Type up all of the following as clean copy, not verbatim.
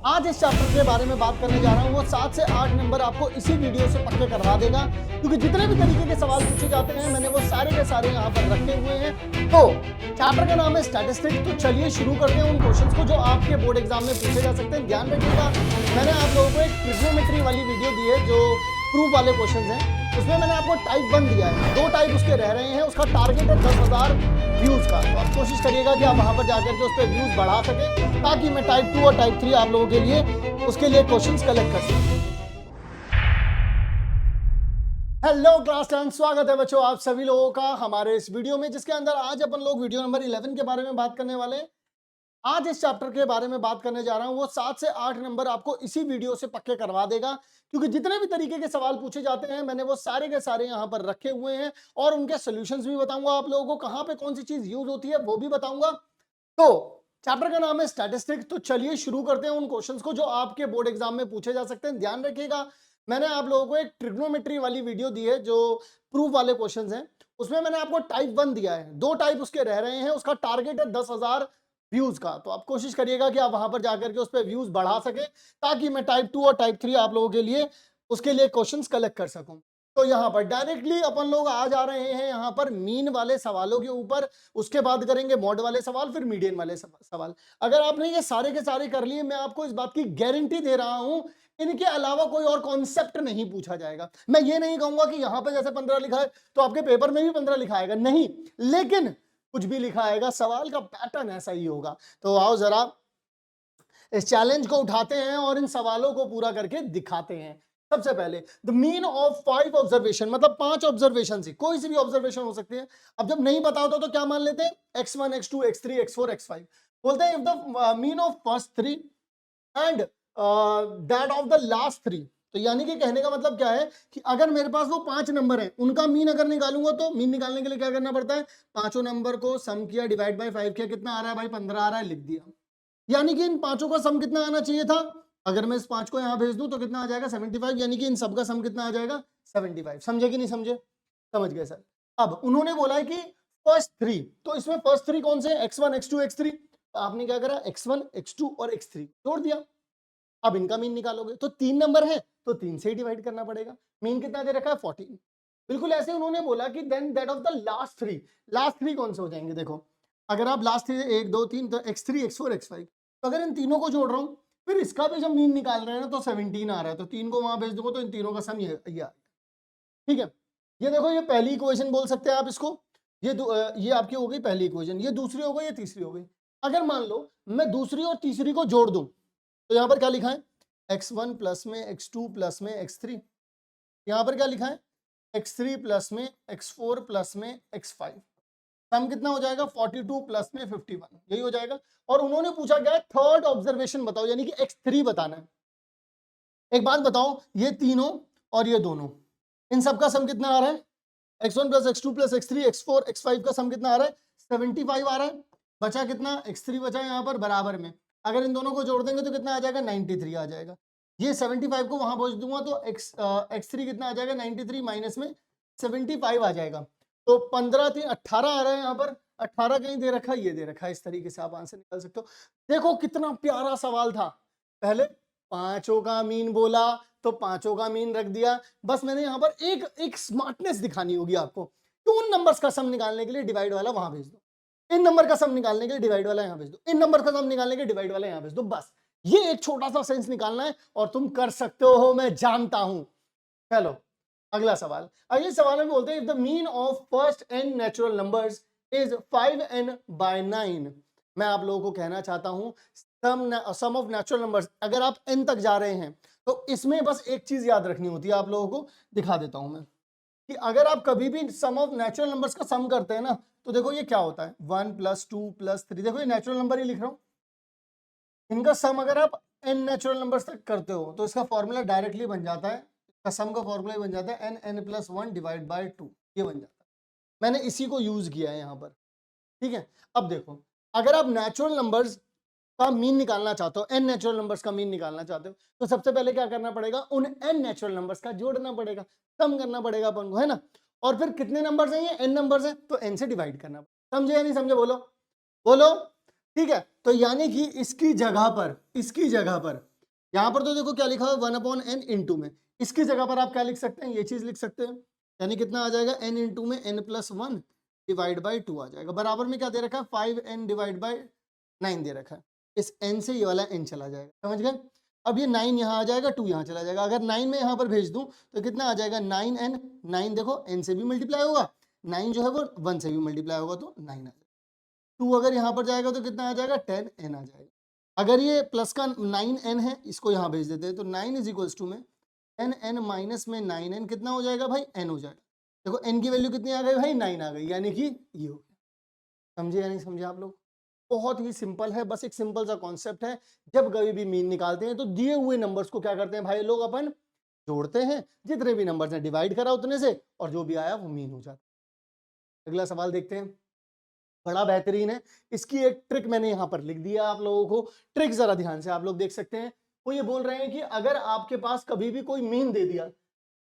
आज इस चैप्टर के बारे में बात करने जा रहा हूँ, वो 7 से 8 नंबर आपको इसी वीडियो से पक्के करवा देगा, क्योंकि जितने भी तरीके के सवाल पूछे जाते हैं मैंने वो सारे के सारे यहाँ पर रखे हुए हैं। तो चैप्टर का नाम है स्टैटिस्टिक्स। तो चलिए शुरू करते हैं उन क्वेश्चंस को जो आपके बोर्ड एग्जाम में पूछे जा सकते हैं। ध्यान रखिएगा, मैंने आप लोगों को एक ट्रिग्नोमेट्री वाली वीडियो दी है जो प्रूफ वाले क्वेश्चन हैं। उसमें मैंने आपको टाइप 1 दिया है, 2 टाइप उसके रह रहे हैं, उसका टारगेट है 10,000 व्यूज का। तो आप कोशिश करिएगा कि आप वहां पर जाकर के उस पर व्यूज बढ़ा सके, ताकि मैं टाइप 2 और टाइप 3 आप लोगों के लिए उसके लिए क्वेश्चंस कलेक्ट कर सकूं। हेलो क्लास 10, स्वागत है बच्चों आप सभी लोगों का हमारे इस वीडियो में, जिसके अंदर आज अपन लोग वीडियो नंबर 11 के बारे में बात करने वाले हैं। आज इस चैप्टर के बारे में बात करने जा रहा हूं, वो 7 से 8 नंबर आपको इसी वीडियो से पक्के करवा देगा, क्योंकि जितने भी तरीके के सवाल पूछे जाते हैं मैंने वो सारे के सारे यहां पर रखे हुए हैं, और उनके सॉल्यूशंस भी बताऊंगा आप लोगों को, कहां पे कौन सी चीज यूज होती है वो भी बताऊंगा। तो चैप्टर का नाम है स्टैटिस्टिक्स। तो चलिए शुरू करते हैं उन क्वेश्चंस को जो आपके बोर्ड एग्जाम में पूछे जा सकते हैं। ध्यान रखिएगा, मैंने आप लोगों को एक ट्रिग्नोमेट्री वाली वीडियो दी है जो प्रूफ वाले क्वेश्चंस हैं। उसमें मैंने आपको टाइप 1 दिया है, 2 टाइप उसके रह रहे हैं, उसका टारगेट है 10,000 व्यूज का। तो आप कोशिश करिएगा कि आप वहां पर जाकर के उस पर व्यूज बढ़ा सके, ताकि मैं टाइप 2 और टाइप 3 आप लोगों के लिए उसके लिए क्वेश्चंस कलेक्ट कर सकूं। तो यहाँ पर डायरेक्टली अपन लोग आ जा रहे हैं यहाँ पर मीन वाले सवालों के ऊपर, उसके बाद करेंगे मॉड वाले सवाल, फिर मीडियन वाले सवाल। अगर आपने ये सारे के सारे कर लिए, मैं आपको इस बात की गारंटी दे रहा हूं, इनके अलावा कोई और कॉन्सेप्ट नहीं पूछा जाएगा। मैं ये नहीं कहूंगा कि यहाँ पे जैसे 15 लिखा है तो आपके पेपर में भी 15 लिखा आएगा, नहीं, लेकिन कुछ भी लिखा आएगा, सवाल का पैटर्न ऐसा ही होगा। तो आओ जरा इस चैलेंज को उठाते हैं और इन सवालों को पूरा करके दिखाते हैं। सबसे पहले द मीन ऑफ 5 ऑब्जर्वेशन, मतलब 5 ऑब्जर्वेशन से कोई सी भी ऑब्जर्वेशन हो सकती है। अब जब नहीं पता होता तो क्या मान लेते हैं, x1 x2 x3 x4 x5। बोलते हैं if the mean of first 3 and that of the last 3। तो यानी कि कहने का मतलब क्या है कि अगर मेरे पास वो 5 नंबर है, उनका मीन अगर निकालूंगा, तो मीन निकालने के लिए क्या करना पड़ता है, पांचों नंबर को सम किया, डिवाइड बाय 5 किया, कितना आ रहा है भाई, 15 आ रहा है, लिख दिया। यानी कि इन पांचों का सम कितना आना चाहिए था, अगर मैं इस 5 को यहां भेज दूं तो कितना आ जाएगा, 75। यानी कि इन सब का सम कितना आ जाएगा, 75। समझे कि नहीं समझे? समझ गए सर। अब उन्होंने बोला है कि फर्स्ट 3, तो इसमें फर्स्ट 3 कौन से, x1 x2 x3। तो आपने क्या करा, x1 x2 और x3 जोड़ दिया। अब इनका मीन निकालोगे तो 3 नंबर है तो 3 से ही डिवाइड करना पड़ेगा। मीन कितना दे रखा है, 14। बिल्कुल ऐसे उन्होंने बोला कि then that of the last 3। Last 3 कौन से हो जाएंगे, देखो अगर आप लास्ट 3 1 2 3 तो x3 x4 x5। तो अगर इन तीनों को जोड़ रहा हूं, फिर इसका भी जब मीन निकाल रहे हैं ना तो 17 आ रहा है, तो 3 को वहां भेज दूंगा तो इन तीनों का सम ये ठीक है। ये देखो, ये पहली इक्वेशन बोल सकते हैं आप इसको, ये आपकी हो गई पहली इक्वेशन, ये दूसरी हो गई, ये तीसरी हो गई। अगर मान लो मैं दूसरी और तीसरी को जोड़ दूं, तो यहां पर क्या लिखा है, x1 प्लस में x2 प्लस में x3। यहां पर क्या लिखा है, x3 प्लस में x4 प्लस में x5। सम कितना हो जाएगा, 42 प्लस में 51, यही हो जाएगा। और उन्होंने पूछा गया थर्ड ऑब्जर्वेशन बताओ, यानी कि x3 बताना है। एक बात बताओ, ये तीनों और ये दोनों, इन सब का सम कितना आ रहा है, x1 plus x2 plus x3 x4 x5 का सम कितना आ रहा है, 75 आ रहा है। बचा कितना, x3 बचा यहाँ पर बराबर में, अगर इन दोनों को जोड़ देंगे तो कितना आ जाएगा, 93 आ जाएगा। ये 75 को वहां पहुंच दूंगा तो x3 कितना आ जाएगा, 93 माइनस में 75 आ जाएगा। तो 15 3 18 आ रहा है, यहाँ पर 18 कहीं दे रखा है, ये दे रखा है। इस तरीके से आप आंसर निकाल सकते हो। देखो कितना प्यारा सवाल था। पहले पांचों का मीन बोला तो पांचों का मीन रख दिया। बस मैंने यहाँ पर एक स्मार्टनेस दिखानी होगी आपको, तो उन नंबर्स का सम निकालने के लिए डिवाइड वाला वहां भेज दो, इन नंबर का सम निकालने के लिए डिवाइड वाला यहाँ भेज दो, इन नंबर का सम निकालने के लिए डिवाइड वाला यहाँ भेज दो। बस ये एक छोटा सा सेंस निकालना है और तुम कर सकते हो, मैं जानता हूं। चलो अगला सवाल। अगले सवाल में बोलते हैं if the mean of first n natural numbers is 5n/9। मैं आप लोगों को कहना चाहता हूं सम ऑफ नेचुरल नंबर्स, अगर आप n तक जा रहे हैं तो इसमें बस एक चीज याद रखनी होती है, आप लोगों को दिखा देता हूं मैं, कि अगर आप कभी भी सम ऑफ नेचुरल नंबर्स का सम करते हैं ना, तो देखो ये क्या होता है, 1 + 2 + 3। देखो ये नेचुरल नंबर ही लिख रहा हूं, इनका सम अगर आप n नेचुरल नंबर्स तक करते हो तो इसका फॉर्मूला डायरेक्टली बन जाता है, इसका सम का फॉर्मूला बन जाता है n+1 डिवाइड बाय 2, ये बन जाता है। मैंने इसी को यूज किया है यहाँ पर, ठीक है। अब देखो, अगर आप नेचुरल नंबर्स का मीन निकालना चाहते हो, n नेचुरल नंबर्स का मीन निकालना चाहते हो, तो सबसे पहले क्या करना पड़ेगा, उन n नेचुरल नंबर्स का जोड़ना पड़ेगा, सम करना पड़ेगा अपन को, है ना। और फिर कितने नंबर्स हैं, ये n नंबर्स हैं, तो n से डिवाइड करना पड़ेगा। समझे या नहीं समझे, बोलो बोलो, ठीक है। तो यानी कि इसकी जगह पर यहाँ पर तो देखो क्या लिखा है 1/n इंटू में, इसकी जगह पर आप क्या लिख सकते हैं, ये चीज लिख सकते हैं, यानी कितना आ जाएगा n इंटू में n+1 डिवाइड बाई 2 आ जाएगा। बराबर में क्या दे रखा है 5n डिवाइड बाई 9 दे रखा है। इस n से ये वाला n चला जाएगा, समझ गए। अब ये 9 यहाँ आ जाएगा, 2 यहाँ चला जाएगा। अगर 9 में यहाँ पर भेज दूं तो कितना आ जाएगा 9n, 9 देखो n से भी मल्टीप्लाई होगा, 9 जो है वो 1 से भी मल्टीप्लाई होगा तो 9 आ जाएगा। 2 अगर यहाँ पर जाएगा तो कितना आ जाएगा 10n आ जाएगा। अगर ये प्लस का 9n है, इसको यहाँ भेज देते हैं तो 9 इज इक्वल्स टू में n माइनस में 9n कितना हो जाएगा भाई n हो जाएगा। देखो n की वैल्यू कितनी आ गई भाई 9 आ गई, यानी कि ये हो गया। समझे या नहीं समझे आप लोग? बहुत ही सिंपल है, बस एक सिंपल सा कॉन्सेप्ट है। जब कभी भी मीन निकालते हैं तो दिए हुए नंबर्स को क्या करते हैं भाई लोग अपन जोड़ते हैं, जितने भी नंबर्स हैं डिवाइड करा उतने से, और जो भी आया वो मीन हो जाता है। अगला सवाल देखते हैं, बड़ा बेहतरीन है। इसकी एक ट्रिक मैंने यहाँ पर लिख दिया आप लोगों को, ट्रिक जरा ध्यान से आप लोग देख सकते हैं। वो ये बोल रहे हैं कि अगर आपके पास कभी भी कोई मीन दे दिया,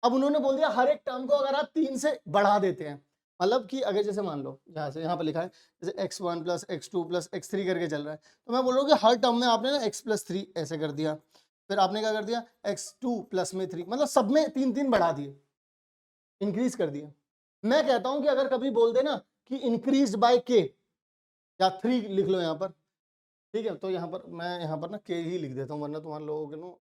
अब उन्होंने बोल दिया हर एक टर्म को अगर आप 3 से बढ़ा देते हैं, मतलब कि अगर जैसे मान लो यहाँ से यहाँ पर लिखा है जैसे x1 plus x2 plus x3 करके चल रहा है, तो मैं बोल रहा हूँ कि हर टर्म में आपने ना x प्लस 3 ऐसे कर दिया, फिर आपने क्या कर दिया x2 प्लस में 3, मतलब सब में 3 बढ़ा दिए, इंक्रीज कर दिया। मैं कहता हूं कि अगर कभी बोल देना कि इंक्रीज बाय के, या 3 लिख लो यहाँ पर, ठीक है, तो यहाँ पर मैं यहाँ पर ना के ही लिख देता हूँ, वरना तुम्हारे लोगों के नो।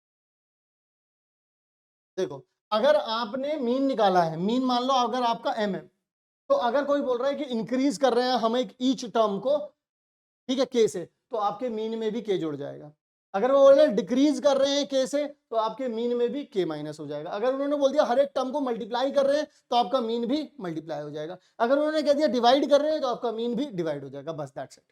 देखो अगर आपने मीन निकाला है, मीन मान लो अगर आपका m है, तो अगर कोई बोल रहा है कि इंक्रीज कर रहे हैं हम एक ईच टर्म को, ठीक है, के से, तो आपके मीन में भी के जुड़ जाएगा। अगर वो बोल रहे हैं डिक्रीज कर रहे हैं के से, तो आपके मीन में भी के माइनस हो जाएगा। अगर उन्होंने बोल दिया हर एक टर्म को मल्टीप्लाई कर रहे हैं, तो आपका मीन भी मल्टीप्लाई हो जाएगा। अगर उन्होंने कह दिया डिवाइड कर रहे हैं, तो आपका मीन भी डिवाइड हो जाएगा। बस दैट्स इट,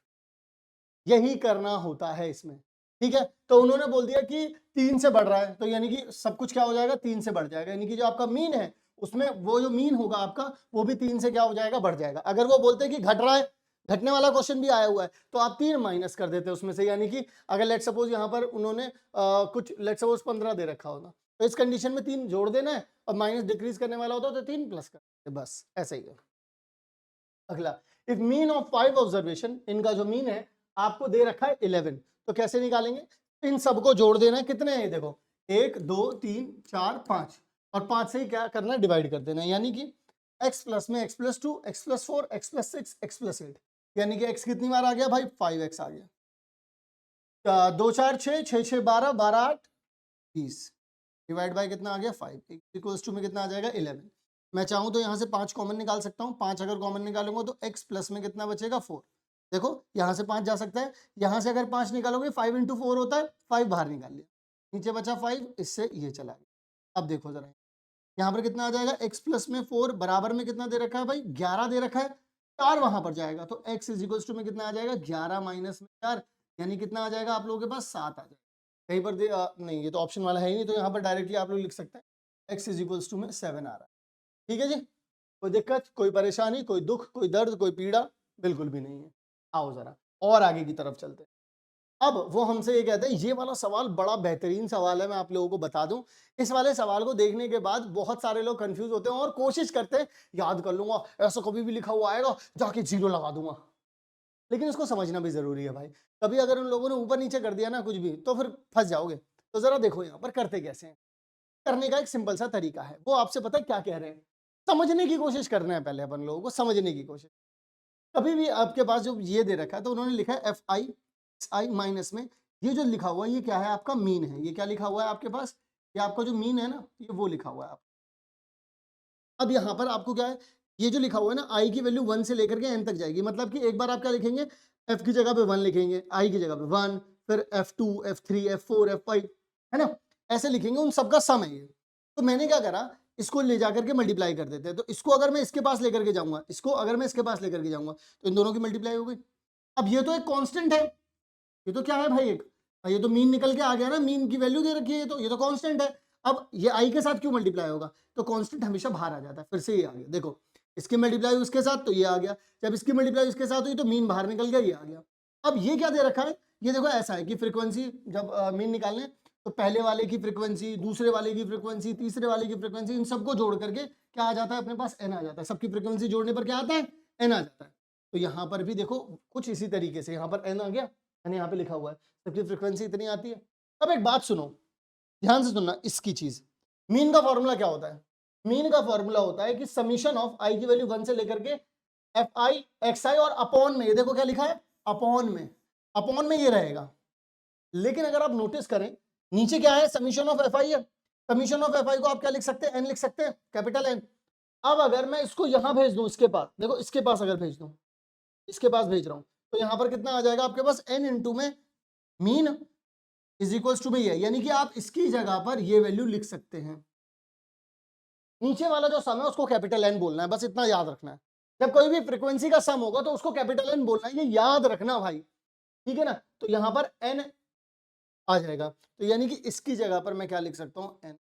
यही करना होता है इसमें, ठीक है। तो उन्होंने बोल दिया कि 3 से बढ़ रहा है, तो यानी कि सब कुछ क्या हो जाएगा 3 से बढ़ जाएगा, यानी कि जो आपका मीन है उसमें वो जो मीन होगा आपका वो भी 3 से क्या हो जाएगा बढ़ जाएगा। अगर वो बोलते हैं कि घट रहा है, घटने वाला क्वेश्चन भी आया हुआ है, तो आप 3 माइनस कर देते उसमें से, यानी कि अगर लेट सपोज यहाँ पर उन्होंने कुछ लेट सपोज 15 दे रखा होगा, तो इस कंडीशन में 3 जोड़ देना है, और माइनस डिक्रीज करने वाला होता तो 3 प्लस कर, बस ऐसा ही है। अगला, इफ मीन ऑफ 5 ऑब्जर्वेशन, इनका जो मीन है आपको दे रखा है 11, तो कैसे निकालेंगे, इन सबको जोड़ देना है। कितने हैं देखो 1 2 3 4 5, और 5 से ही क्या करना है डिवाइड कर देना है, यानी कि x प्लस में x plus 2 x plus 4 x plus 6 x plus 8, यानी कि x कितनी बार आ गया भाई 5x आ गया। 2 4 6 6 6 12 12 8 20 डिवाइड बाय कितना आ गया 5 इक्वल्स टू में कितना आ जाएगा 11। मैं चाहूं तो यहाँ से 5 कॉमन निकाल सकता हूँ, 5 अगर कॉमन निकालूंगा तो x प्लस में कितना बचेगा 4। देखो यहाँ से 5 जा सकता है, यहाँ से अगर 5 निकालोगे 5 इंटू 4 होता है, 5 बाहर निकाल लिया, नीचे बचा 5, इससे ये चला गया। अब देखो जरा यहाँ पर कितना आ जाएगा x प्लस में 4 बराबर में कितना दे रखा है भाई 11 दे रखा है, 4 वहां पर जाएगा तो x इज इक्वल्स टू में कितना आ जाएगा 11 माइनस में 4, यानी कितना आ जाएगा आप लोगों के पास 7 आ जाएगा। कहीं पर नहीं, ये तो ऑप्शन वाला है ही नहीं, तो यहाँ पर डायरेक्टली आप लोग लिख सकते हैं x इज इक्वल्स टू में 7 आ रहा है। ठीक है जी, कोई दिक्कत, कोई परेशानी, कोई दुख, कोई दर्द, कोई पीड़ा बिल्कुल भी नहीं है। आओ जरा और आगे की तरफ चलते हैं। अब वो हमसे ये कहते हैं, ये वाला सवाल बड़ा बेहतरीन सवाल है, मैं आप लोगों को बता दूं। इस वाले सवाल को देखने के बाद बहुत सारे लोग कंफ्यूज होते हैं और कोशिश करते हैं याद कर लूंगा, ऐसा कभी भी लिखा हुआ आएगा जाके 0 लगा दूंगा। लेकिन उसको समझना भी जरूरी है भाई, कभी अगर उन लोगों ने ऊपर नीचे कर दिया ना कुछ भी, तो फिर फंस जाओगे। तो जरा देखो यहाँ पर करते कैसे हैं। करने का एक सिंपल सा तरीका है, वो आपसे पता है क्या कह रहे हैं, समझने की कोशिश करना है, पहले अपन लोगों को समझने की कोशिश। कभी भी आपके पास जो ये दे रखा है, तो उन्होंने लिखा है fi माइनस में ये जो लिखा हुआ है ये क्या है आपका मीन है। ये क्या लिखा हुआ है आपके पास, ये आपका जो मीन है ना, ये वो लिखा हुआ है आप। अब यहाँ पर आपको क्या है, ये जो लिखा हुआ है ना i की वैल्यू 1 से लेकर के n तक जाएगी, मतलब कि एक बार आप क्या लिखेंगे f की जगह पे 1 लिखेंगे, i की जगह पे 1, फिर f2 f3 f4 f5 है ना, ऐसे लिखेंगे, उन सबका सम है ये। तो मैंने क्या करा, इसको ले जाकर के मल्टीप्लाई कर देते हैं। तो इसको अगर मैं इसके पास लेकर के जाऊंगा, इसको अगर मैं इसके पास लेकर के जाऊंगा, तो इन दोनों की मल्टीप्लाई हो गई। अब ये तो एक कांस्टेंट है, ये तो क्या है भाई एक, ये तो मीन निकल के आ गया ना, मीन की वैल्यू दे रखी है, तो ये तो कांस्टेंट है। अब ये आई के साथ क्यों मल्टीप्लाई होगा, तो कांस्टेंट हमेशा बाहर आ जाता है। फिर से ये आ गया, देखो इसकी मल्टीप्लाई उसके साथ तो ये आ गया, जब इसकी मल्टीप्लाई उसके साथ हुई तो मीन बाहर निकल गया, ये आ गया। अब ये क्या दे रखा है, ये देखो ऐसा है कि फ्रीक्वेंसी जब मीन निकालने, तो पहले वाले की फ्रीक्वेंसी, दूसरे वाले की फ्रीक्वेंसी, तीसरे वाले की फ्रीक्वेंसी, इन सबको जोड़ करके क्या आ जाता है अपने पास n आ जाता है। सबकी फ्रीक्वेंसी जोड़ने पर क्या आता है n आ जाता है। तो यहाँ पर भी देखो कुछ इसी तरीके से यहाँ पर n आ गया, यानी यहाँ पे लिखा हुआ है सबकी फ्रीक्वेंसी इतनी आती है। अब एक बात सुनो, ध्यान से सुनना इसकी चीज। मीन का फॉर्मूला क्या होता है? मीन का फॉर्मूला होता है कि समीशन ऑफ आई की वैल्यू 1 से लेकर के एफ आई एक्स आई और अपॉन में, ये देखो क्या लिखा है, अपॉन में ये रहेगा। लेकिन अगर आप नोटिस करें नीचे क्या है, समीशन ऑफ एफ आई है। समीशन ऑफ एफ आई को आप क्या लिख सकते हैं, एन लिख सकते हैं, कैपिटल एन। अब अगर मैं इसको यहां भेज दूं, इसके पास देखो, इसके पास अगर भेज दूं, इसके पास भेज रहा हूं, तो यहां पर कितना आ जाएगा आपके पास, एन इंटू में मीन इज इक्वल्स टू में ये, यानी कि आप इसकी जगह पर ये वैल्यू लिख सकते हैं। नीचे वाला जो सम है उसको कैपिटल एन बोलना है, बस इतना याद रखना है। जब कोई भी फ्रीक्वेंसी का सम होगा तो उसको कैपिटल एन बोलना है, ये याद रखना भाई, ठीक है ना। तो यहां पर एन आ जाएगा, तो यानी कि इसकी जगह पर मैं क्या लिख सकता हूं, एन,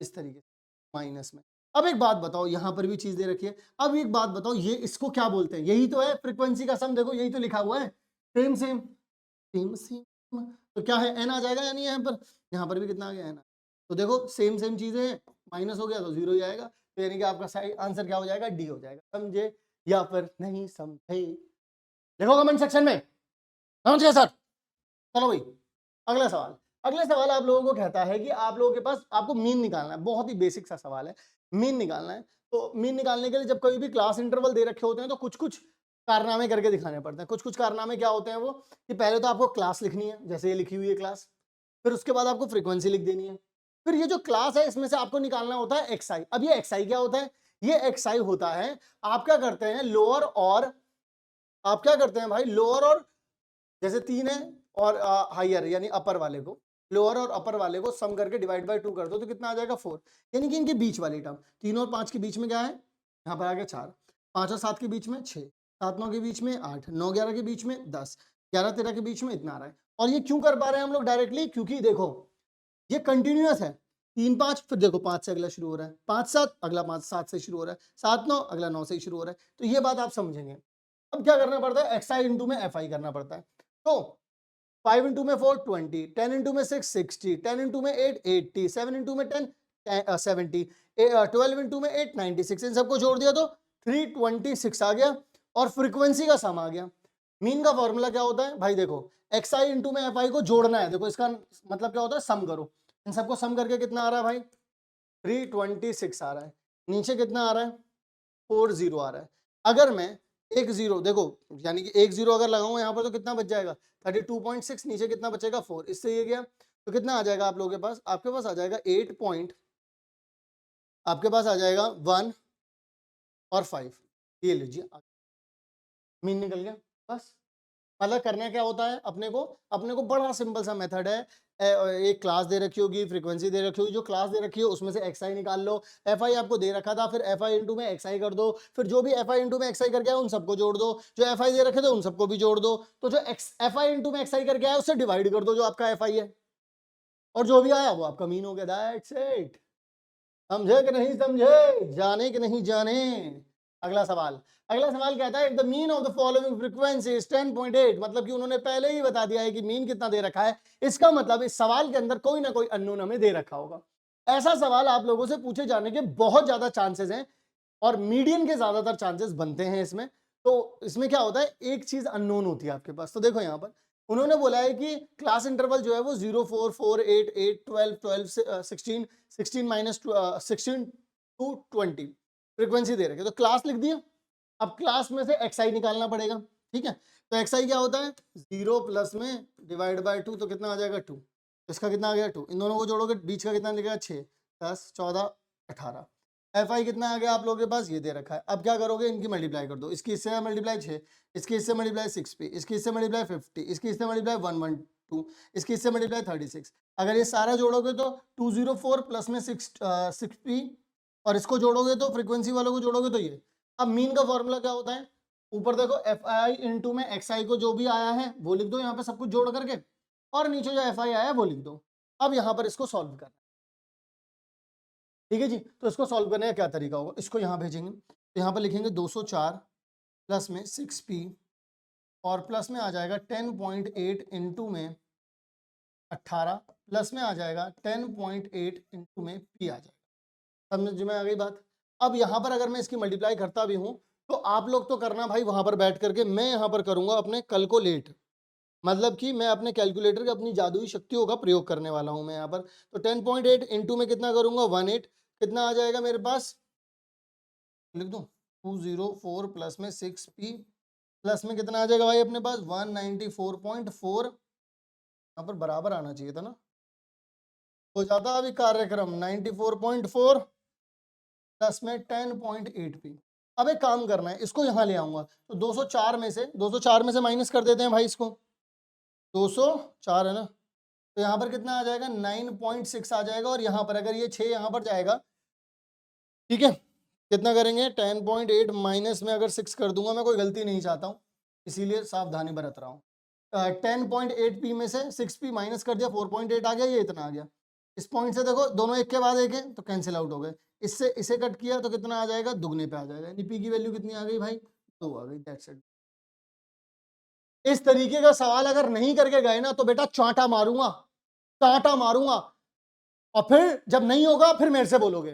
इस तरीके से माइनस में। अब एक बात बताओ, यहां पर भी चीज दे रखी है, अब एक बात बताओ, ये इसको क्या बोलते हैं, यही तो है फ्रीक्वेंसी का सम, देखो यही तो लिखा हुआ है, सेम सेम सेम सेम। तो क्या है, एन आ जाएगा, यानी यहाँ पर भी कितना आ गया, एन। तो देखो सेम सेम चीजें हैं, माइनस हो गया तो जीरो ही आएगा, तो यानी कि आपका सही आंसर क्या हो जाएगा, डी हो जाएगा। समझे या फिर नहीं समझे, देखो कमेंट सेक्शन में, समझ गए सर। चलो भाई अगला सवाल। अगला सवाल आप लोगों को कहता है कि आप लोगों के पास, आपको मीन निकालना है, बहुत ही बेसिक सा सवाल है, मीन निकालना है। तो मीन निकालने के लिए जब कभी भी क्लास इंटरवल दे रखे होते हैं तो कुछ कुछ कारनामे करके दिखाने पड़ते हैं। कुछ कुछ कारनामे क्या होते हैं वो, कि पहले तो आपको क्लास लिखनी है, जैसे ये लिखी हुई है क्लास, फिर उसके बाद आपको फ्रीक्वेंसी लिख देनी है, फिर ये जो क्लास है इसमें से आपको निकालना होता है एक्स आई। अब ये एक्स आई क्या होता है, ये एक्स आई होता है, आप क्या करते हैं लोअर और, आप क्या करते हैं भाई, लोअर और, जैसे 3 है और हायर यानी अपर वाले को, लोअर और अपर वाले को सम करके डिवाइड बाय 2 कर दो तो कितना आ जाएगा 4, यानी कि इनके बीच वाली टर्म। 3 और 5 के बीच में क्या है, यहाँ पर आ गया 4, 5 और 7 के बीच में 6, 7 9 के बीच में 8, 9 11 के बीच में 10, 11 13 के बीच में इतना आ रहा है। और ये क्यों कर पा रहे हैं हम लोग डायरेक्टली, क्योंकि देखो ये कंटिन्यूअस है, 3 5, फिर देखो 5 से अगला शुरू हो रहा है, 5 7 अगला 5 7 से शुरू हो रहा है, 7 9 अगला 9 से ही शुरू हो रहा है। तो ये बात आप समझेंगे। अब क्या करना पड़ता है, एक्स आई इंटू में एफ आई करना पड़ता है। तो 5 इंटू में 4 20, 10 इंटू में 6 60, 10 इंटू में 8 80, 7 इंटू में 10 70, 12 इंटू में 8 96, इन सबको जोड़ दिया तो 326 आ गया, और फ्रीक्वेंसी का सम आ गया। मीन का फॉर्मूला क्या होता है भाई, देखो एक्स आई इंटू में एफ आई को जोड़ना है, देखो इसका मतलब क्या होता है, सम करो, इन सबको सम करके कितना आ रहा है भाई, 326 आ रहा है, नीचे कितना आ रहा है, 40 आ रहा है। अगर मैं एक जीरो, देखो यानी कि एक जीरो अगर लगाऊं यहाँ पर तो कितना बच जाएगा, 32.6, नीचे कितना बचेगा 4, इससे ये गया तो कितना आ जाएगा आप लोगों के पास, आपके पास आ जाएगा 8 पॉइंट, आपके पास आ जाएगा 1 और 5, ये लीजिए मीन निकल गया। बस मतलब करना क्या होता है, अपने को बड़ा सिंपल सा मेथड है, एक क्लास दे रखी होगी, फ्रीक्वेंसी दे रखी होगी, जो क्लास दे रखी है उसमें से एक्स आई निकाल लो, एफ आई आपको दे रखा था, फिर एफ आई इंटू में एक्स आई कर दो, फिर जो भी एफ आई इंटू में एक्स आई करके आया उन सबको जोड़ दो, जो एफ आई दे रखे थे उन सबको भी जोड़ दो, तो जो एफ आई इंटू में एक्स आई करके आया उससे डिवाइड कर दो जो आपका एफ आई है, और जो भी आया वो आपका मीन हो गया, दैट्स इट। समझे कि नहीं समझे, जाने कि नहीं जाने। अगला सवाल, अगला सवाल कहता है if the mean of the following frequency is 10.8, मतलब कि उन्होंने पहले ही बता दिया है कि मीन कितना दे रखा है, इसका मतलब इस सवाल के अंदर कोई ना कोई अननोन हमें दे रखा होगा। ऐसा सवाल आप लोगों से पूछे जाने के बहुत ज्यादा चांसेस हैं, और मीडियन के ज्यादातर चांसेस बनते हैं इसमें। तो इसमें क्या होता है, एक चीज अननोन होती है आपके पास। तो देखो यहाँ पर उन्होंने बोला है कि क्लास इंटरवल जो है वो 0 4 4 8 8 12 12 16 16 माइनस 16 टू 20 फ्रीक्वेंसी दे रखे, तो क्लास लिख दिया। अब क्लास में से एक्स आई निकालना पड़ेगा, ठीक है। तो एक्स आई क्या होता है, 0 प्लस में डिवाइड बाय 2, तो कितना आ जाएगा 2, इसका कितना आ गया 2, इन दोनों को जोड़ोगे बीच का कितना निकलेगा 6 10 14 18, एफ आई कितना आ गया आप लोगों के पास, ये दे रखा है। अब क्या करोगे, इनकी मल्टीप्लाई कर दो, इसकी इससे मल्टीप्लाई 6, इसकी इससे मल्टीप्लाई 6 p, इसकी इससे मल्टीप्लाई 50, इसकी इससे मल्टीप्लाई 112, इसकी इससे मल्टीप्लाई 36। अगर ये सारा जोड़ोगे तो 204 प्लस में 6 p, और इसको जोड़ोगे तो फ्रीक्वेंसी वालों को जोड़ोगे तो ये। अब मीन का फॉर्मूला क्या होता है, ऊपर देखो एफ आई इंटू में एक्स आई को जो भी आया है वो लिख दो यहाँ पे सब कुछ जोड़ करके, और नीचे जो एफ आई आया है वो लिख दो। अब यहाँ पर इसको सॉल्व करना, ठीक है जी। तो इसको सॉल्व करने का क्या तरीका होगा, इसको यहाँ भेजेंगे, तो यहाँ पर लिखेंगे 204 प्लस में 6p, और प्लस में आ जाएगा 10.8 इंटू में 18, प्लस में आ जाएगा 10.8 इंटू में p आ जाएगा। समझ में आ गई बात। अब यहाँ पर अगर मैं इसकी मल्टीप्लाई करता भी हूँ तो आप लोग तो करना भाई वहां पर बैठ करके, मैं यहाँ पर करूंगा अपने कल को लेट, मतलब कि मैं अपने कैलकुलेटर के अपनी जादुई शक्तियों का प्रयोग करने वाला हूं मैं यहाँ पर। तो 10.8 इंटू में कितना करूंगा 18, कितना आ जाएगा मेरे पास, लिख दूं 204 प्लस में 6p प्लस में कितना आ जाएगा भाई अपने पास 194.4, यहाँ पर बराबर आना चाहिए था ना, हो जाता अभी कार्यक्रम 94.4 प्लस में 10.8p। अब एक काम करना है, इसको यहाँ ले आऊंगा तो 204 में से माइनस कर देते हैं भाई इसको, 204 है ना, तो यहाँ पर कितना आ जाएगा 9.6 आ जाएगा, और यहाँ पर अगर ये 6 यहाँ पर जाएगा, ठीक है, कितना करेंगे 10.8 माइनस में अगर 6 कर दूंगा, मैं कोई गलती नहीं चाहता हूँ इसीलिए सावधानी बरत रहा हूँ। 10.8p में से 6p माइनस कर दिया, 4.8 आ गया, ये इतना आ गया। इस पॉइंट से देखो दोनों एक के बाद एक है तो कैंसिल आउट हो गए, इससे इसे कट किया तो कितना आ जाएगा, दुगने पे आ जाएगा, यानी p की वैल्यू कितनी आ गई भाई, 2 आ गई, दैट्स इट। इस तरीके का सवाल अगर नहीं करके गए ना तो बेटा चांटा मारूंगा, चांटा मारूंगा, और फिर जब नहीं होगा फिर मेरे से बोलोगे।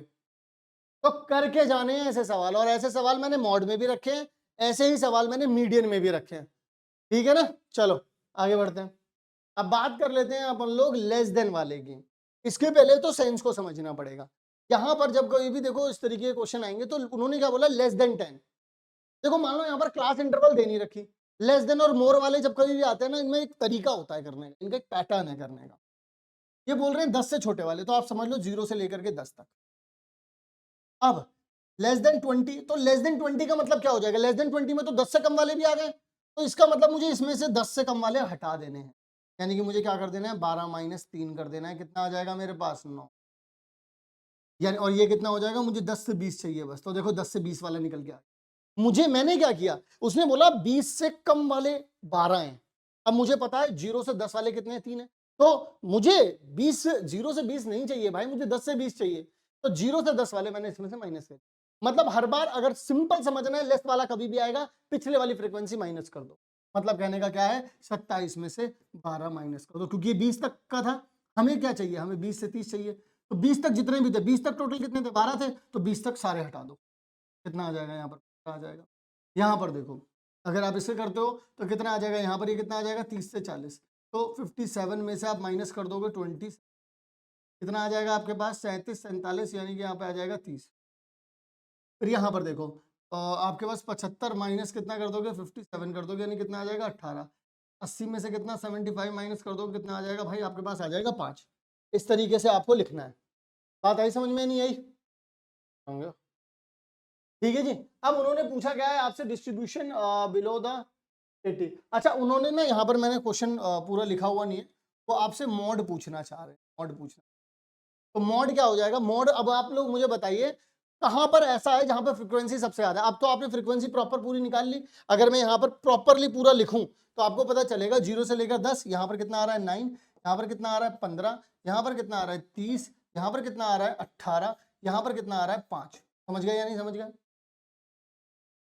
तो करके जाने हैं ऐसे सवाल, और ऐसे सवाल मैंने मॉड में भी रखे हैं, ऐसे ही सवाल मैंने मीडियन में भी रखे हैं, ठीक है ना। चलो आगे बढ़ते हैं। अब बात कर लेते हैं अपन लोग लेस देन वाले की। इसके पहले तो सेंस को समझना पड़ेगा। यहां पर जब कोई भी देखो इस तरीके के क्वेश्चन आएंगे तो उन्होंने क्या बोला, लेस देन 10। देखो मान लो यहाँ पर क्लास इंटरवल दे नहीं रखी, लेस देन और मोर वाले जब कभी भी आते हैं ना, इनमें एक तरीका होता है करने का, इनका एक पैटर्न है करने का। ये बोल रहे हैं 10 से छोटे वाले, तो आप समझ लो 0 से लेकर के 10 तक। अब लेस देन 20, तो लेस देन 20 का मतलब क्या हो जाएगा, लेस देन 20 में तो 10 से कम वाले भी आ गए, तो इसका मतलब मुझे इसमें से 10 से कम वाले हटा देने हैं, यानी कि मुझे क्या कर देना है 12 माइनस 3 कर देना है, कितना आ जाएगा मेरे पास 9, यानी और ये कितना हो जाएगा, मुझे 10 से 20 चाहिए बस, तो देखो 10 से 20 वाला निकल गया। मुझे मैंने क्या किया, उसने बोला 20 से कम वाले 12 हैं, अब मुझे पता है 0 से 10 वाले कितने हैं, 3 है, तो मुझे 0 से 20 नहीं चाहिए भाई, मुझे 10 से 20 चाहिए, तो 0 से 10 वाले मैंने इसमें से माइनस कर, मतलब हर बार अगर सिंपल समझना है लेस वाला कभी भी आएगा, पिछले वाली फ्रीक्वेंसी माइनस कर दो, मतलब कहने का क्या है 27 में से 12 माइनस कर दो, क्योंकि 20 तक का था, हमें क्या चाहिए, हमें 20 से 30 चाहिए, तो 20 तक जितने भी थे, 20 तक टोटल कितने थे 12 थे, तो 20 तक सारे हटा दो, कितना आ जाएगा यहाँ पर, आ जाएगा यहाँ पर देखो, अगर आप इसे करते हो तो कितना आ जाएगा यहाँ पर, ये कितना आ जाएगा 30 से 40, तो 57 में से आप माइनस कर दोगे 20, कितना आ जाएगा आपके पास 37 47, यानी कि यहाँ पे आ जाएगा 30। फिर यहाँ पर देखो आपके पास 75 माइनस कितना कर दोगे 57 कर दोगे, यानी कितना आ जाएगा 18, 80 में से कितना 75 माइनस कर दोगे, कितना आ जाएगा भाई आपके पास आ जाएगा 5। इस तरीके से आपको लिखना है, बात आई समझ में, नहीं आई, ठीक है जी। अब उन्होंने पूछा क्या है आपसे, डिस्ट्रीब्यूशन बिलो द 80। अच्छा उन्होंने ना यहाँ पर मैंने क्वेश्चन पूरा लिखा हुआ नहीं है, वो आपसे मॉड पूछना चाह रहे हैं, मॉड पूछना, तो मॉड क्या हो जाएगा, मॉड, अब आप लोग मुझे बताइए कहां पर ऐसा है जहां पर फ्रीक्वेंसी सबसे ज्यादा, अब तो आपने फ्रीक्वेंसी प्रॉपर पूरी निकाल ली, अगर मैं यहाँ पर प्रॉपरली पूरा लिखूं तो आपको पता चलेगा 0 से लेकर 10, यहाँ पर कितना आ रहा है 9, यहाँ पर कितना आ रहा है 15, यहाँ पर कितना आ रहा है 30, यहाँ पर कितना आ रहा है 18, यहाँ पर कितना आ रहा है 5। समझ गए या नहीं समझ गए,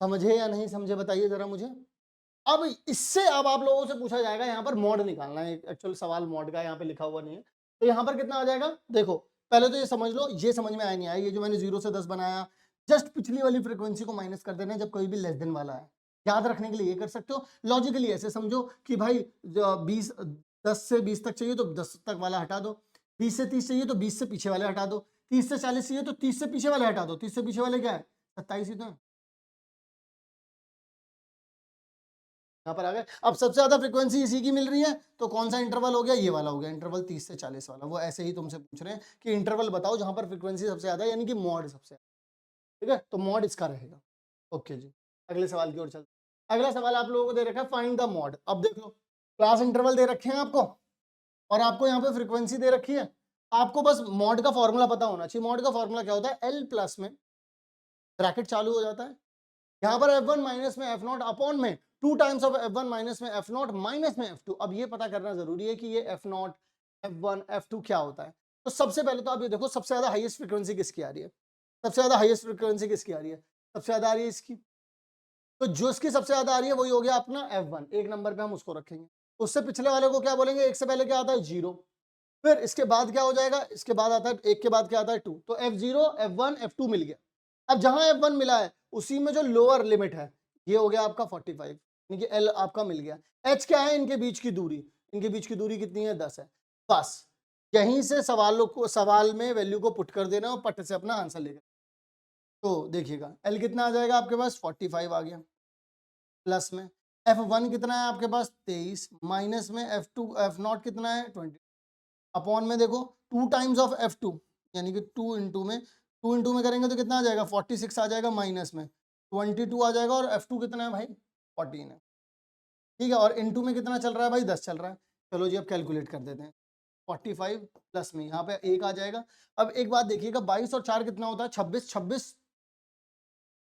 समझे या नहीं समझे बताइए जरा मुझे। अब इससे अब आप लोगों से पूछा जाएगा यहाँ पर मॉड निकालना है, एक्चुअल सवाल मॉड का यहाँ पे लिखा हुआ नहीं है, तो यहाँ पर कितना आ जाएगा, देखो पहले तो ये समझ लो, ये समझ में आया नहीं आया, ये जो मैंने 0 से 10 बनाया, जस्ट पिछली वाली फ्रीक्वेंसी को माइनस कर देना है जब कोई भी लेस देन वाला है, याद रखने के लिए ये कर सकते हो, लॉजिकली ऐसे समझो कि भाई 10 से 20 तक चाहिए तो 10 तक वाला हटा दो, 20 से 30 चाहिए तो 20 से पीछे वाले हटा दो, 30 से 40 चाहिए तो 30 से पीछे वाले हटा दो, 30 से पीछे वाले क्या है 27 ही तो है, यहाँ पर आ गए। अब सबसे ज्यादा फ्रीक्वेंसी इसी की मिल रही है, तो कौन सा इंटरवल हो गया, ये वाला हो गया इंटरवल 30 से 40 वाला, वो ऐसे ही तुमसे पूछ रहे हैं कि इंटरवल बताओ जहां पर फ्रीक्वेंसी सबसे ज्यादा है, यानी कि मॉड सबसे ज्यादा, ठीक है, तो मॉड इसका रहेगा। ओके जी, अगले सवाल की ओर चलते, अगला सवाल आप लोगों को दे रखा है फाइंड द मॉड। अब देख लो क्लास इंटरवल दे रखे हैं आपको, और आपको यहाँ पे फ्रीक्वेंसी दे रखी है, आपको बस मॉड का फॉर्मूला पता होना चाहिए। मॉड का फॉर्मूला क्या होता है, एल प्लस में ब्रैकेट चालू हो जाता है, यहाँ पर F1 माइनस में F0 अपॉन में 2 टाइम्स ऑफ F1 माइनस में F0 माइनस में F2। अब ये पता करना जरूरी है कि ये F0 F1 F2 क्या होता है। तो सबसे पहले तो आप ये देखो सबसे ज्यादा हाईएस्ट फ्रीक्वेंसी किसकी आ रही है, सबसे ज्यादा हाईएस्ट फ्रीक्वेंसी किसकी आ रही है, सबसे ज्यादा आ रही है इसकी, तो जो इसकी सबसे ज्यादा आ रही है वही हो गया अपना F1, एक नंबर पे हम उसको रखेंगे। उससे पिछले वाले को क्या बोलेंगे, एक से पहले क्या आता है 0, फिर इसके बाद क्या हो जाएगा, इसके बाद आता है एक के बाद क्या आता है 2, तो F0 F1 F2 मिल गया। अब जहां F1 मिला है उसी में जो लोअर लिमिट है ये हो गया आपका 45, यानी कि एल आपका मिल गया। एच क्या है? इनके बीच की दूरी। इनके बीच की दूरी कितनी है? 10 है। बस यहीं से सवाल में वैल्यू को पुट कर देना और पट से अपना आंसर लेकर। तो देखिएगा एल कितना आ जाएगा आपके पास? 45 आ गया। प्लस में F1 कितना है आपके पास? 23। माइनस में F0 कितना है? 20। अपॉन में देखो 2 टाइम्स ऑफ F2 यानी कि 2 इंटू में करेंगे तो कितना आ जाएगा? 46 आ जाएगा। माइनस में 22 आ जाएगा और F2 कितना है भाई? 14 है। ठीक है, और इंटू में कितना चल रहा है भाई? 10 चल रहा है। चलो जी अब कैलकुलेट कर देते हैं। 45 प्लस में यहाँ पे 1 आ जाएगा। अब एक बात देखिएगा, 22 और 4 कितना होता है? 26। 26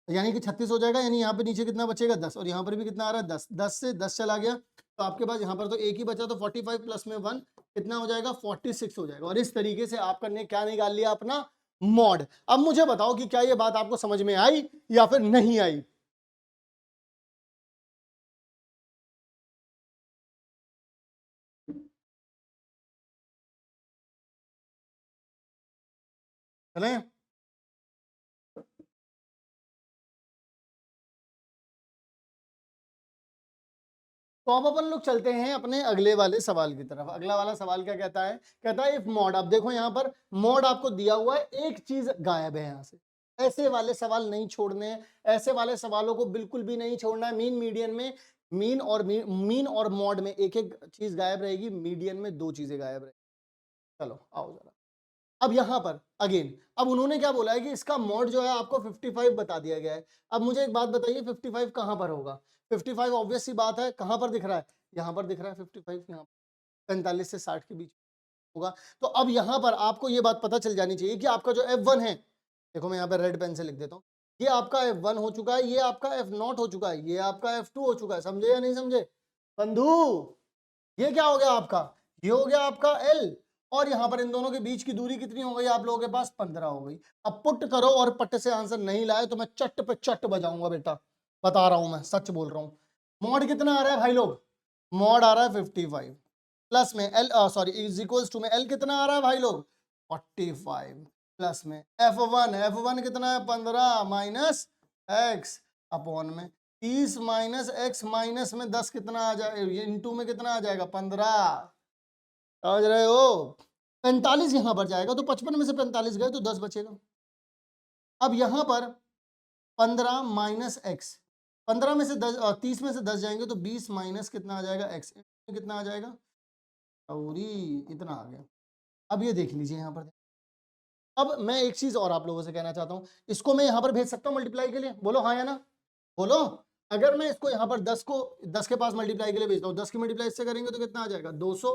यानी कि 36 हो जाएगा। यानी यहाँ पे नीचे कितना बचेगा? 10। और यहाँ पर भी कितना आ रहा है? 10। 10 से 10 चला गया तो आपके पास यहाँ पर तो एक ही बचा, तो 45 प्लस में 1 कितना हो जाएगा? 46 हो जाएगा। और इस तरीके से आपने क्या निकाल लिया? अपना मॉड। अब मुझे बताओ कि क्या ये बात आपको समझ में आई या फिर नहीं आई? चलें? तो अब अपन लोग चलते हैं अपने अगले वाले सवाल की तरफ। अगला वाला सवाल क्या कहता है? कहता है इफ मॉड। अब देखो यहाँ पर मॉड आपको दिया हुआ है, एक चीज गायब है यहाँ से। ऐसे वाले सवाल नहीं छोड़ने हैं, ऐसे वाले सवालों को बिल्कुल भी नहीं छोड़ना है। मीन मीडियन में मीन और मॉड में एक एक चीज गायब रहेगी, मीडियन में 2 चीजें गायब रहेगी। चलो आओ जरा। अब यहां पर अगेन अब उन्होंने क्या बोला है कि इसका मॉड जो है आपको 55 बता दिया गया है। अब मुझे एक बात बताइए 55 कहां पर होगा? 55 ऑब्वियस सी बात है, कहां पर दिख रहा है? यहां पर दिख रहा है 55। यहाँ 45 से 60 के बीच होगा। तो अब यहां पर आपको ये बात पता चल जानी चाहिए कि आपका जो F1 है, देखो मैं यहाँ पे रेड पेन से लिख देता हूँ, ये आपका F1 हो चुका है, ये आपका F0 हो चुका है, ये आपका F2 हो चुका है। समझे या नहीं समझे बंधु? ये क्या हो गया आपका? ये हो गया आपका L। और यहां पर इन दोनों के बीच की दूरी कितनी हो गई आप लोगों के पास? 15 हो गई। अब पुट करो और पट से आंसर नहीं लाए तो मैं चट पे चट बजाऊंगा बेटा, बता रहा हूं, मैं सच बोल रहा हूं। मॉड कितना आ रहा है भाई लोग? मॉड आ रहा है 55 प्लस में L sorry is equals to में एल कितना आ रहा है भाई लोग? 45 प्लस में F1 कितना है? 15 माइनस एक्स अपॉन में 30 माइनस एक्स माइनस में 10 कितना आ जाएगा? इंटू में कितना आ जाएगा? 15। समझ रहे हो? 45 यहां पर जाएगा तो 55 में से 45 गए तो 10 बचेगा। अब यहां पर 15 माइनस एक्स, 15 में से 10 30 में से 10 जाएंगे तो 20 माइनस कितना आ जाएगा? एक्स। कितना आ जाएगा? और इतना आ गया। अब ये देख लीजिए यहाँ पर। अब मैं एक चीज और आप लोगों से कहना चाहता हूँ, इसको मैं यहाँ पर भेज सकता हूँ मल्टीप्लाई के लिए? बोलो हाँ या ना, बोलो। अगर मैं इसको यहाँ पर 10 के पास मल्टीप्लाई के लिए भेजता हूँ, 10 की मल्टीप्लाई इससे करेंगे तो कितना आ जाएगा? 200।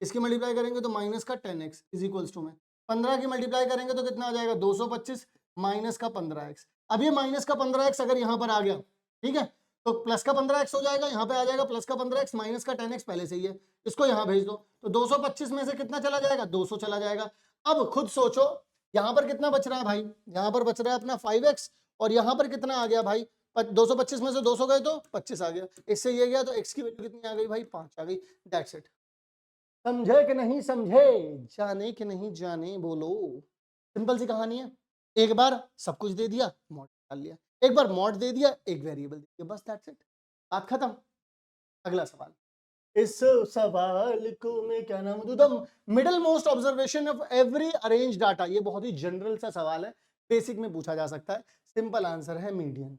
इसकी मल्टीप्लाई करेंगे तो माइनस का 10x इज इक्वल्स टू में 15 की मल्टीप्लाई करेंगे तो कितना आ जाएगा? 225 माइनस का 15x। अब ये माइनस का 15x अगर यहाँ पर आ गया, ठीक है, तो प्लस का 15x हो जाएगा, यहाँ पे आ जाएगा प्लस का 15x, माइनस का 10x पहले से ही है, इसको यहाँ भेज दो तो 225 में से कितना चला जाएगा? 200 चला जाएगा। अब खुद सोचो यहाँ पर कितना बच रहा है भाई? यहाँ पर बच रहा है अपना 5x और यहाँ पर कितना आ गया भाई? 225 में से 200 गए तो 25 आ गया, इससे ये गया तो x की वैल्यू कितनी आ गई भाई? 5 आ गई। That's it. समझे कि नहीं समझे? जाने कि नहीं जाने बोलो। सिंपल सी कहानी है। एक बार सब कुछ दे दिया, मॉड निकाल लिया, एक बार मॉड दे दिया, एक वेरिएबल दे दिया, बस दैट्स इट, बात खत्म। अगला सवाल। इस सवाल को मैं क्या नाम दूं? The middle most observation of every arrange data. ये बहुत ही जनरल सा सवाल है, बेसिक में पूछा जा सकता है। सिंपल आंसर है मीडियन।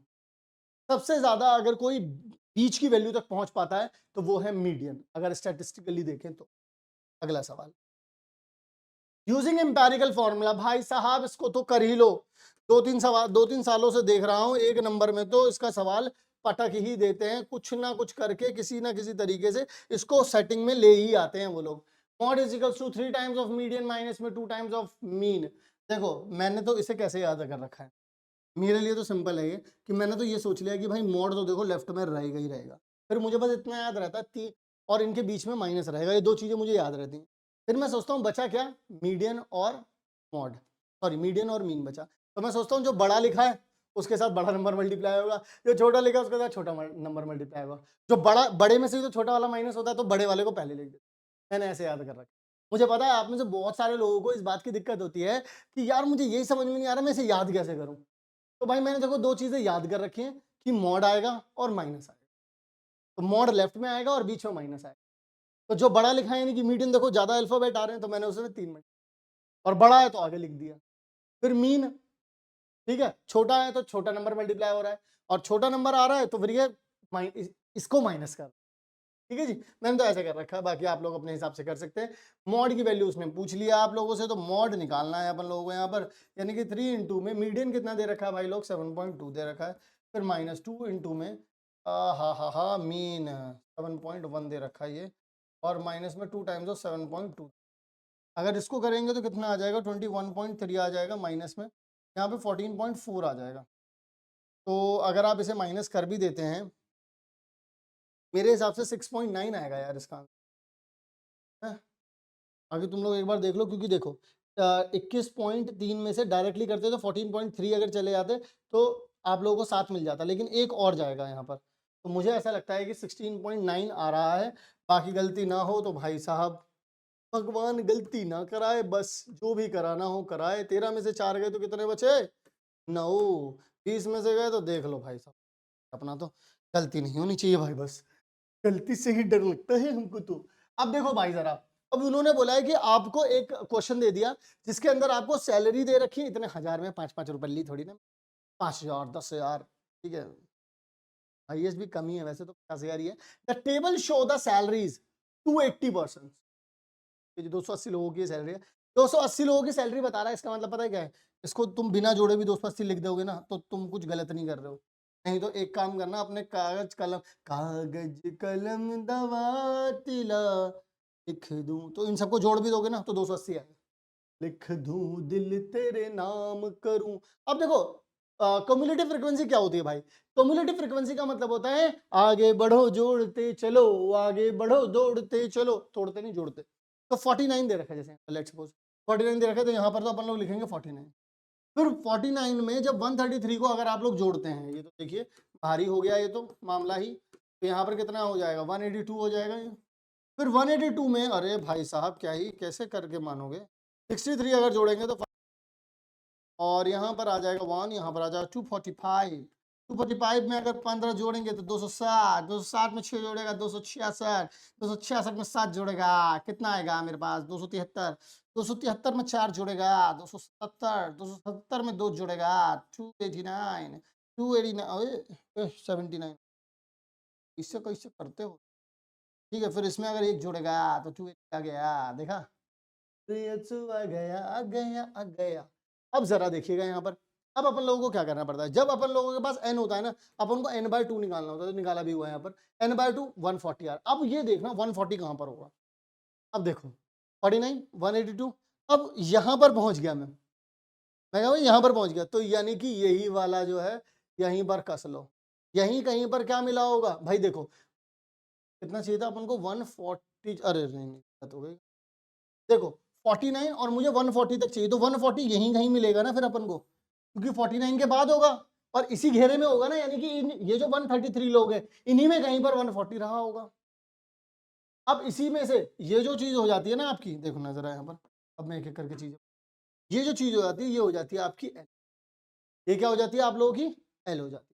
सबसे ज्यादा अगर कोई बीच की वैल्यू तक पहुंच पाता है तो वो है मीडियन, अगर स्टैटिस्टिकली देखें तो। अगला सवाल। Using empirical formula. भाई साहब इसको तो कर ही लो, 2-3 सालों से देख रहा हूं, एक नंबर में तो इसका सवाल पटक ही देते हैं, कुछ ना कुछ करके किसी ना किसी तरीके से इसको सेटिंग में ले ही आते हैं वो लोग। Mode is equals to 3 times of median minus में 2 टाइम्स ऑफ मीन। देखो मैंने तो इसे कैसे याद कर रखा है, मेरे लिए तो सिंपल है ये कि मैंने तो ये सोच लिया कि भाई मॉड तो देखो लेफ्ट में रहेगा ही रहेगा, फिर मुझे बस इतना याद रहता है 3 और इनके बीच में माइनस रहेगा, ये 2 चीजें मुझे याद रहती हैं। फिर मैं सोचता हूँ बचा क्या? मीडियन और मॉड, सॉरी मीडियन और मीन बचा। तो मैं सोचता हूँ जो बड़ा लिखा है उसके साथ बड़ा नंबर मल्टीप्लाई होगा, जो छोटा लिखा है उसके साथ छोटा नंबर मल्टीप्लाई होगा, जो बड़े में से तो छोटा वाला माइनस होता है तो बड़े वाले को पहले लिख देते। मैंने ऐसे याद कर रखा। मुझे पता है आप में से बहुत सारे लोगों को इस बात की दिक्कत होती है कि यार मुझे यही समझ में नहीं आ रहा मैं इसे याद कैसे करूं। तो भाई मैंने देखो 2 चीजें याद कर रखी हैं कि मॉड आएगा और माइनस आएगा। तो मॉड लेफ्ट में आएगा और बीच में माइनस आएगा। तो जो बड़ा लिखा है यानी कि मीडियन देखो ज्यादा अल्फाबेट आ रहे हैं तो मैंने उसमें 3 मिनट और बड़ा है तो आगे लिख दिया। फिर मीन, ठीक है, छोटा है तो छोटा नंबर मल्टीप्लाई हो रहा है और छोटा नंबर आ रहा है तो फिर ये इसको माइनस कर, ठीक है जी। मैंने तो ऐसे कर रखा है, बाकी आप लोग अपने हिसाब से कर सकते हैं। मॉड की वैल्यू उसने पूछ लिया आप लोगों से, तो मॉड निकालना है अपन लोगों को यहाँ पर, यानी कि 3 इंटू में मीडियन कितना दे रखा है भाई लोग, 7.2 दे रखा है। फिर -2 इंटू में हा मीन 7.1 दे रखा है ये, और माइनस में 2 टाइम्स ऑफ 7.2। अगर इसको करेंगे तो कितना आ जाएगा, 21.3 आ जाएगा, माइनस में यहाँ पे 14.4 आ जाएगा। तो अगर आप इसे माइनस कर भी देते हैं, मेरे हिसाब से 6.9 आएगा यार इसका आंसर। आगे तुम लोग एक बार देख लो, क्योंकि देखो 21.3 में से डायरेक्टली करते तो 14.3 अगर चले जाते तो आप लोगों को 7 मिल जाता, लेकिन एक और जाएगा यहाँ पर। तो मुझे ऐसा लगता है कि 16.9 आ रहा है। बाकी गलती ना हो तो भाई साहब भगवान गलती ना कराए, बस जो भी कराना हो कराए। 13 में से 4 गए तो कितने बचे, 9। 20 में से गए तो देख लो भाई साहब, अपना तो गलती नहीं होनी चाहिए भाई, बस गलती से ही डर लगता है हमको। तो अब देखो भाई जरा, अब उन्होंने बोला है कि आपको एक क्वेश्चन दे दिया जिसके अंदर आपको सैलरी दे रखी है इतने हजार में, 5-5 रुपए ली थोड़ी ना, 5,000 10,000, ठीक है, हाईएस्ट भी कम ही है वैसे तो 50,000 ही है। The table show the salaries 280%, 280 लोगों की सैलरी है, 280 लोगों की सैलरी बता रहा है। इसका मतलब पता है क्या है, इसको तुम बिना जोड़े भी 280 लिख दोगे ना तो तुम कुछ गलत नहीं कर रहे हो। नहीं तो एक काम करना, अपने कागज कलम दवा तिला लिख दूं, तो इन सबको जोड़ भी दोगे ना तो 280 आएगा। लिख दूं दिल तेरे नाम करूं। अब देखो कम्युलेटिव फ्रीक्वेंसी क्या होती है भाई, कम्युलेटिव फ्रीक्वेंसी का मतलब होता है आगे बढ़ो जोड़ते चलो, आगे बढ़ो दौड़ते चलो, तोड़ते नहीं जोड़ते। तो 49 दे रखा है, जैसे लेट्स सपोज 49 दे रखा है, तो यहाँ पर तो अपन लोग लिखेंगे 49। फिर 49 में जब 133 को अगर आप लोग जोड़ते हैं, ये तो देखिए भारी हो गया ये तो मामला ही, तो यहाँ पर कितना हो जाएगा, 182 हो जाएगा ये। फिर 182 में अरे भाई साहब क्या ही कैसे करके मानोगे, 63 अगर जोड़ेंगे तो, और यहाँ पर आ जाएगा 1, यहाँ पर आ जाएगा 245। 245 में अगर 15 जोड़ेंगे तो 260, 260 में 6 जोड़ेगा 266, 266 में 7 जोड़ेगा कितना आएगा मेरे पास 273, 273 में 4 जोड़ेगा 277, 277 में 2 जोड़ेगा 289, 289 79। इससे कैसे करते हो, ठीक है। फिर इसमें अगर एक जोड़ेगा तो 280 आ गया, देखा, तो ये आ गया आ गया आ गया। अब जरा देखिएगा यहाँ पर, अब अपन लोगों को क्या करना पड़ता है, जब अपन लोगों के पास n होता है ना, अपन को n/2 निकालना होता है, तो निकाला भी हुआ है यहाँ पर, n/2 140 यार। अब ये देखना 140 कहाँ पर होगा, अब देखो 49 182, अब यहाँ पर पहुंच गया मैं कहा यहाँ पर पहुंच गया, तो यानी कि यही वाला जो है यहीं पर कस लो, यहीं कहीं पर क्या मिला होगा भाई। देखो कितना चाहिए था अपन को 140, अरे नहीं बात हो गई, देखो 49 और मुझे 140 तक चाहिए, तो 140 यहीं कहीं मिलेगा ना फिर अपन को, क्योंकि 49 के बाद होगा और इसी घेरे में होगा ना, यानी कि ये जो 133 लोग हैं इन्हीं में कहीं पर 140 रहा होगा। अब इसी में से ये जो चीज हो जाती है ना आपकी, देखो ना जरा यहाँ पर, अब मैं एक एक करके चीज, ये जो चीज हो जाती है ये हो जाती है आपकी एल, ये क्या हो जाती है आप लोगों की एल हो जाती है।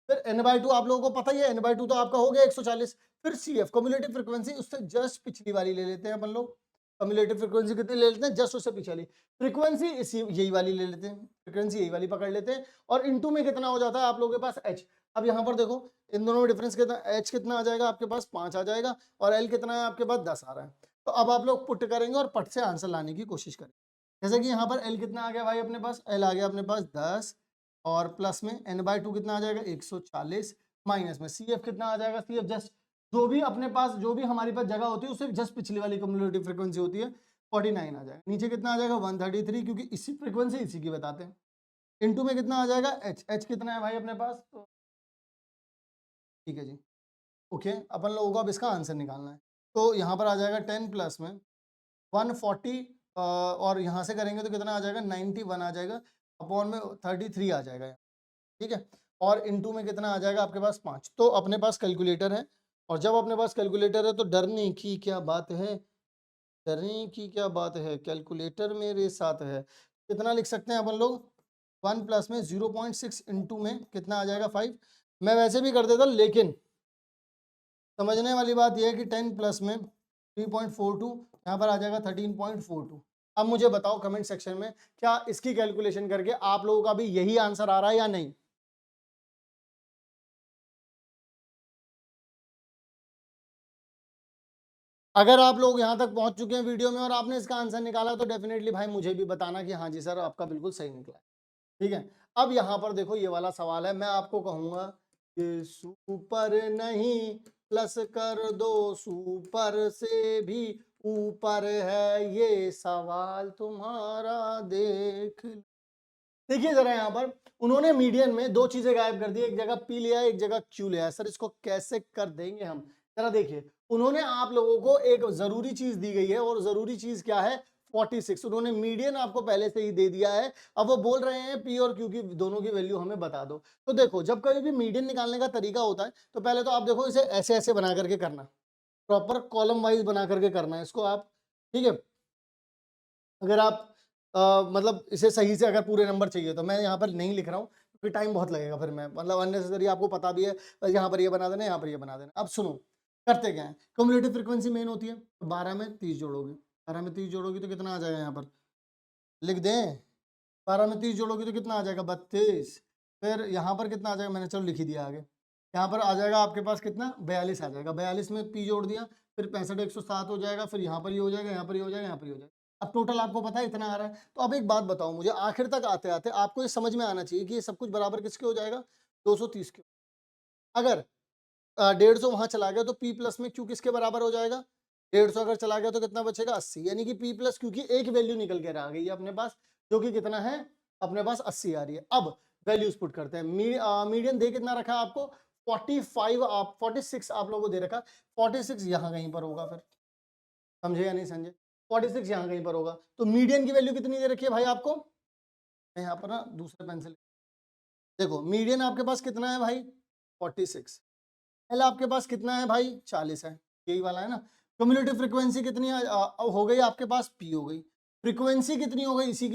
फिर n/2 आप लोगों को पता ही है, n/2 तो आपका हो गया 140। फिर CF कम्युलेटिव फ्रीक्वेंसी, उससे जस्ट पिछली वाली ले लेते हैं अपन लोग, कम्युलेटिव फ्रीक्वेंसी कितनी ले लेते हैं, जस्ट उससे पीछे वाली फ्रीक्वेंसी, इसी यही वाली ले लेते हैं, फ्रीक्वेंसी यही वाली पकड़ लेते हैं, और इनटू में कितना हो जाता है आप लोगों के पास h। अब यहाँ पर देखो इन दोनों में डिफरेंस कितना, h कितना आ जाएगा आपके पास 5 आ जाएगा, और l कितना है आपके पास 10 आ रहा है। तो अब आप लोग पुट करेंगे और पट से आंसर लाने की कोशिश करें। जैसे कि यहाँ पर l कितना आ गया भाई अपने पास, l आ गया अपने पास 10, और प्लस में n/2 कितना आ जाएगा 140, माइनस में CF कितना आ जाएगा, CF जस्ट जो भी अपने पास, जो भी हमारे पास जगह होती है उससे जस्ट पिछली वाली कम्युलेटिव फ्रीक्वेंसी होती है, 49 आ जाएगा। नीचे कितना आ जाएगा 133, क्योंकि इसी फ्रीक्वेंसी इसी की बताते हैं। इनटू में कितना आ जाएगा h कितना है भाई अपने पास, तो ठीक है जी, ओके। अपन लोगों को अब इसका आंसर निकालना है, तो यहाँ पर आ जाएगा 10 प्लस में 140, और यहाँ से करेंगे तो कितना आ जाएगा 91 आ जाएगा, अपॉन में 33 आ जाएगा, ठीक है। और इनटू में कितना आ जाएगा आपके पास 5। तो अपने पास कैलकुलेटर है, और जब अपने पास कैलकुलेटर है तो डरने की क्या बात है, डरने की क्या बात है, कैलकुलेटर मेरे साथ है। कितना लिख सकते हैं अपन लोग, 1 प्लस में 0.6 इंटू में कितना आ जाएगा 5। मैं वैसे भी कर देता लेकिन समझने वाली बात यह है कि 10 प्लस में 3.42 यहाँ पर आ जाएगा 13.42। अब मुझे बताओ कमेंट सेक्शन में क्या इसकी कैलकुलेशन करके आप लोगों का भी यही आंसर आ रहा है या नहीं। अगर आप लोग यहाँ तक पहुंच चुके हैं वीडियो में और आपने इसका आंसर निकाला तो डेफिनेटली भाई मुझे भी बताना कि हाँ जी सर आपका बिल्कुल सही निकला है। ठीक है, अब यहाँ पर देखो ये वाला सवाल है, मैं आपको कहूंगा कि सुपर नहीं प्लस कर दो, सुपर से भी ऊपर है ये सवाल तुम्हारा, देख देखिए जरा यहाँ पर उन्होंने मीडियन में दो चीजें गायब कर दी, एक जगह पी लिया एक जगह क्यू लिया। सर इसको कैसे कर देंगे हम, जरा देखिए उन्होंने आप लोगों को एक जरूरी चीज दी गई है और जरूरी चीज क्या है 46। उन्होंने मीडियन आपको पहले से ही दे दिया है, अब वो बोल रहे हैं पी और क्यू की दोनों की वैल्यू हमें बता दो। तो देखो जब कभी भी मीडियन निकालने का तरीका होता है तो पहले तो आप देखो इसे ऐसे ऐसे बना करके करना, प्रॉपर कॉलम वाइज बना करके करना है इसको आप। ठीक है, अगर आप मतलब इसे सही से अगर पूरे नंबर चाहिए तो मैं यहाँ पर नहीं लिख रहा हूँ क्योंकि टाइम बहुत लगेगा, फिर मैं मतलब अननेसेसरी आपको पता भी है, यहाँ पर ये बना देना यहाँ पर ये बना देना। अब सुनो करते क्या है, क्युमुलेटिव फ्रीक्वेंसी मेन होती है, 12 में 30 जोड़ोगे, 12 में 30 जोड़ोगे तो कितना आ जाएगा, यहाँ पर लिख दें 12 में 30 जोड़ोगे तो कितना आ जाएगा 32। फिर यहाँ पर कितना आ जाएगा, मैंने चलो लिख ही दिया आगे, यहाँ पर आ जाएगा आपके पास कितना 42 आ जाएगा, 42 में पी जोड़ दिया, फिर 65 107 हो जाएगा, फिर यहाँ पर ये हो जाएगा, यहाँ पर ये हो जाएगा, यहाँ पर ये हो जाएगा। अब टोटल आपको पता है इतना आ रहा है। तो अब एक बात बताओ मुझे, आखिर तक आते आते आपको ये समझ में आना चाहिए कि ये सब कुछ बराबर किसके हो जाएगा 230 के। अगर 150 वहां चला गया तो पी प्लस में क्यू किसके बराबर हो जाएगा 150, अगर चला गया तो कितना बचेगा 80, यानी कि पी प्लस क्यू की एक वैल्यू निकल के आ गई है अपने पास, जो कि कितना है अपने पास 80 आ रही है। अब वैल्यूज पुट करते हैं, मीडियन दे कितना रखा आपको 45, आप 46 आप लोगों को दे रखा, 46 यहाँ कहीं पर होगा, फिर समझे या नहीं समझे, 46 यहाँ कहीं पर होगा। तो मीडियन की वैल्यू कितनी दे रखी है भाई आपको, मैं यहाँ पर ना दूसरे पेन से देखो, मीडियन आपके पास कितना है भाई 46, एल आपके पास कितना है भाई 40 है, यही वाला है ना। क्युमुलेटिव फ्रीक्वेंसी कितनी हो गई आपके पास, पी हो गई, फ्रीक्वेंसी कितनी हो गई, इसी